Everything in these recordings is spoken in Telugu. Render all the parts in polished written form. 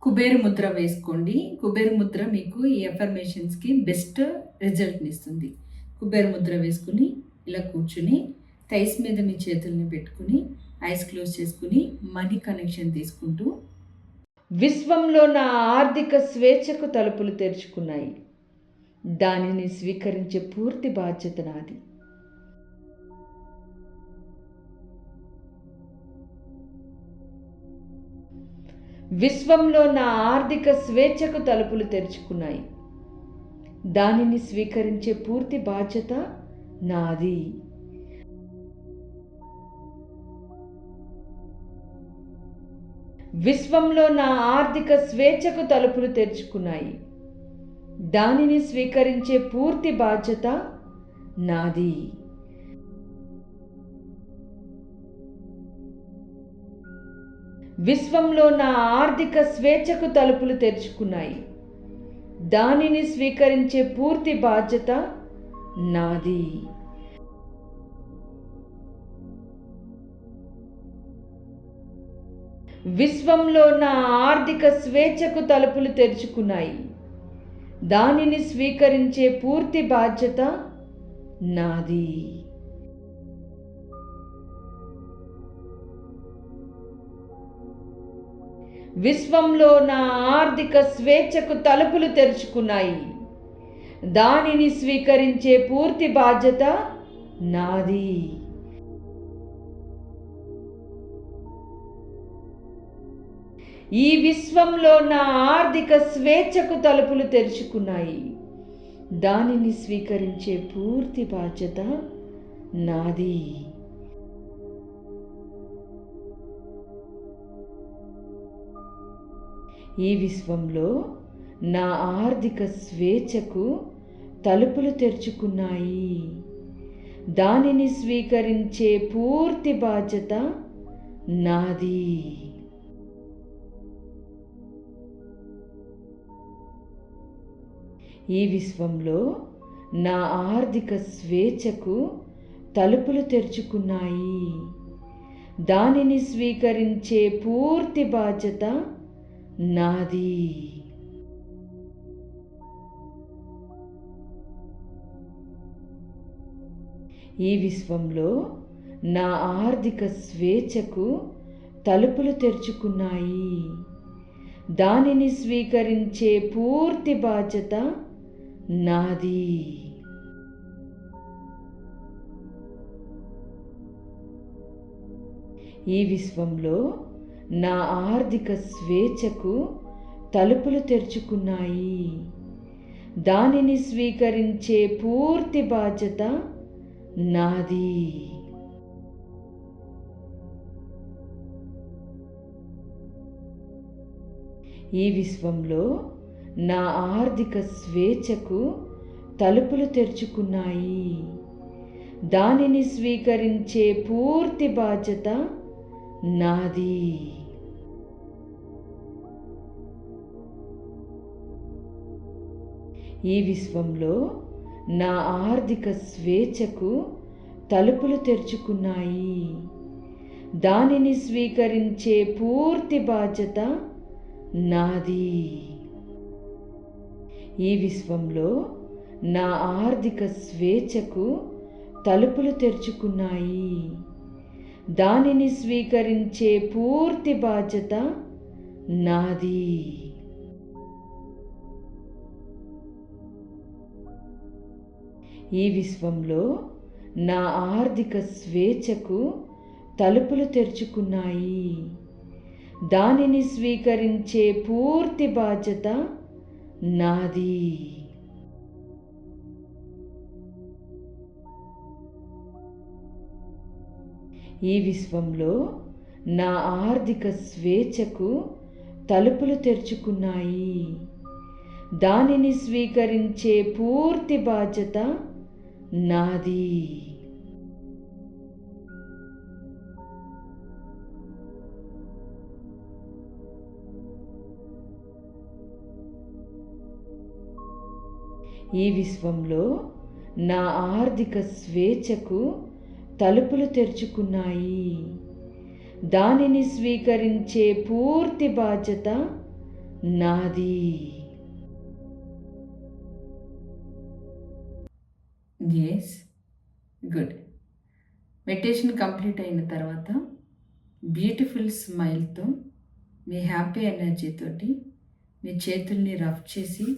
కుబేర ముద్ర వేసుకోండి. కుబేర ముద్ర మీకు ఈ అఫర్మేషన్స్‌కి బెస్ట్ రిజల్ట్‌ని ఇస్తుంది. కుబేర ముద్ర వేసుకొని ఇలా కూర్చొని థైస్ మీద మీ చేతుల్ని పెట్టుకొని ఐస్ క్లోజ్ చేసుకొని మనీ కనెక్షన్ తీసుకుంటూ, విశ్వంలో నా ఆర్థిక స్వేచ్ఛకు తలుపులు తెరుచుకున్నాయి. దానిని స్వీకరించే పూర్తి బాధ్యత నాది. విశ్వంలో నా ఆర్థిక స్వేచ్ఛకు తలుపులు తెరుచుకున్నాయి. దానిని స్వీకరించే పూర్తి బాధ్యత నాది. విశ్వంలో నా ఆర్థిక స్వేచ్ఛకు తలుపులు తెరుచుకున్నాయి. దానిని స్వీకరించే పూర్తి బాధ్యత నాది. విశ్వంలో నా ఆర్థిక స్వేచ్ఛకు తలుపులు తెరుచుకున్నాయి. దానిని స్వీకరించే పూర్తి బాధ్యత నాది. విశ్వంలో నా ఆర్థిక స్వేచ్ఛకు తలుపులు తెరుచుకున్నాయి. దానిని స్వీకరించే పూర్తి బాధ్యత నాది. విశ్వంలో నా ఆర్థిక స్వేచ్ఛకు తలుపులు తెరుచుకున్నాయి. దానిని స్వీకరించే పూర్తి బాధ్యత నాది. ఈ విశ్వంలో నా ఆర్థిక స్వేచ్ఛకు తలుపులు తెరుచుకున్నాయి. దానిని స్వీకరించే పూర్తి బాధ్యత నాది. ఈ విశ్వంలో నా ఆర్థిక స్వేచ్ఛకు తలుపులు తెరుచుకున్నాయి. దానిని స్వీకరించే పూర్తి బాధ్యత నాది. ఈ విశ్వంలో నా ఆర్థిక స్వేచ్ఛకు తలుపులు తెరుచుకున్నాయి. దానిని స్వీకరించే పూర్తి బాధ్యత నాది. ఈ విశ్వంలో నా ఆర్థిక స్వేచ్ఛకు తలుపులు తెరుచుకున్నాయి. దానిని స్వీకరించే పూర్తి బాధ్యత నాది. ఈ విశ్వంలో నా ఆర్థిక స్వేచ్ఛకు తలుపులు తెరుచుకున్నాయి. దానిని స్వీకరించే పూర్తి బాధ్యత నాది. ఈ విశ్వంలో నా ఆర్థిక స్వేచ్ఛకు తలుపులు తెరుచుకున్నాయి. దానిని స్వీకరించే పూర్తి బాధ్యత నాది. ఈ విశ్వంలో నా ఆర్థిక స్వేచ్ఛకు తలుపులు తెరుచుకున్నాయి. దానిని స్వీకరించే పూర్తి బాధ్యత నాది. ఈ విశ్వంలో నా ఆర్థిక స్వేచ్ఛకు తలుపులు తెరుచుకున్నాయి. దానిని స్వీకరించే పూర్తి బాధ్యత నాది. ఈ విశ్వంలో నా ఆర్థిక స్వేచ్ఛకు తలుపులు తెరుచుకున్నాయి. దానిని స్వీకరించే పూర్తి బాధ్యత నాది. ఈ విశ్వంలో నా ఆర్థిక స్వేచ్ఛకు తలుపులు తెరుచుకున్నాయి. దానిని స్వీకరించే పూర్తి బాధ్యత నాది. ఈ విశ్వంలో నా ఆర్థిక స్వేచ్ఛకు తలుపులు తెరుచుకున్నాయి. దానిని స్వీకరించే పూర్తి బాధ్యత నాది. Yes, good. మెడిటేషన్ కంప్లీట్ అయిన తర్వాత బ్యూటిఫుల్ స్మైల్తో మీ హ్యాపీ ఎనర్జీతోటి మీ చేతుల్ని రఫ్ చేసి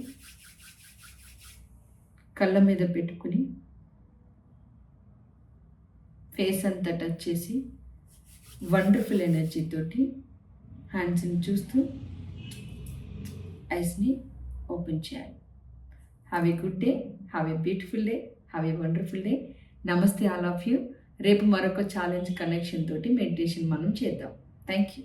కళ్ళ మీద పెట్టుకుని ఫేస్ అంతా టచ్ చేసి వండర్ఫుల్ ఎనర్జీతోటి హ్యాండ్స్ని చూస్తూ ఐస్ని ఓపెన్ చేయాలి. Have a good day, have a beautiful day, have a wonderful day. నమస్తే ఆల్ ఆఫ్ యూ. రేపు మరొక ఛాలెంజ్ కనెక్షన్ తోటి మెడిటేషన్ మనం చేద్దాం. Thank you.